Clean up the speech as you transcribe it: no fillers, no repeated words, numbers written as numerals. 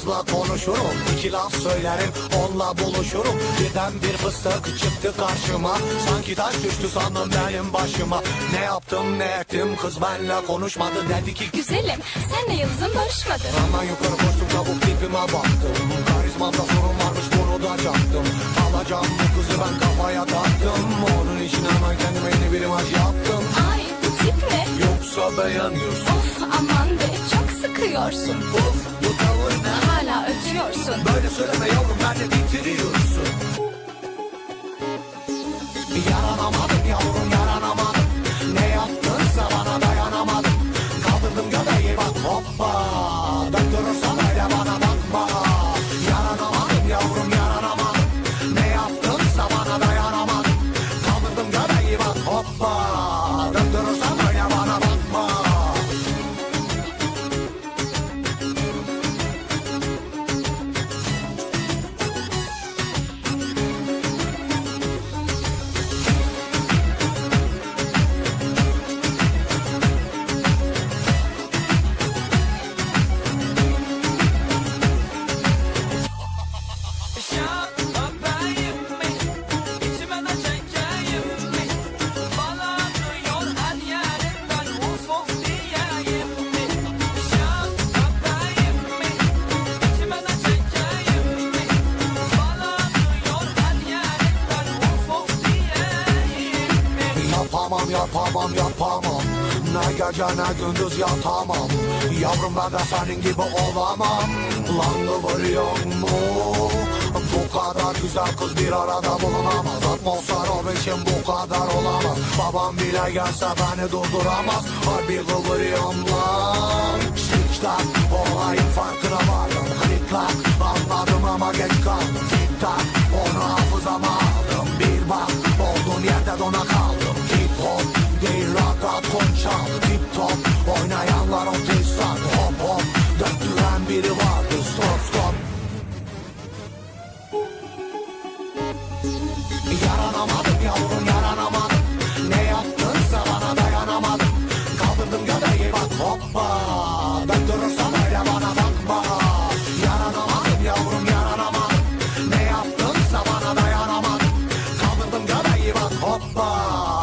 kızla konuşurum, iki laf söylerim onunla buluşurum. Birden bir fıstık çıktı karşıma, sanki taş düştü sandım benim başıma. Ne yaptım ne ettim kız benle konuşmadı, dedi ki güzelim senle yıldızın barışmadı. hemen yukarı koştum çabuk tipime baktım. Karizmamda sorun varmış bunu da çaktım. Alacağım bu kızı ben kafaya taktım. Onun için hemen kendime yeni bir imaj yaptım. Ay bu tip ne? Yoksa beğenmiyorsun? Of aman be çok sıkıyorsun. Of bu tavır ne? Hala ötüyorsun. Böyle söyleme yavrum beni bitiriyorsun. Yaranamadım yavrum yaranamadım. Ne yaptınsa bana dayanamadım. Kaldırdım göbeği bak hoppa. Döndürürsen öyle bana bakma. Yaranamadım yavrum yaranamadım. Ne yaptınsa bana dayanamadım. Kaldırdım göbeği bak hoppa. Döndürürsen öyle bana bakma. Yapamam ne gece ne gündüz yatamam. Yavrum ben de senin gibi olamam. Lan kıvırıyor mu? Bu kadar güzel kız bir arada bulunamaz. Atmosfer o biçim bu kadar olamaz. Babam bile gelse beni durduramaz. Harbi kıvırıyorum lan. Şikşak olayın farkına vardım. Kliklat anladım ama geç kaldım. Tik tak onu hafızama aldım. Bir bak olduğun yerde dona kaldım. Hip hop değil rakat konçal. Tip top oynayanlar o tesisat. Hop hop döktüren biri vardı. Stop stop. Yaranamadım yavrum yaranamadım. Ne yaptınsa bana dayanamadım. Kaldırdım göbeği bak hoppa. Döktürürsen öyle bana bakma. Yaranamadım yavrum yaranamadım. Ne yaptınsa bana dayanamadım. Kaldırdım göbeği bak hoppa.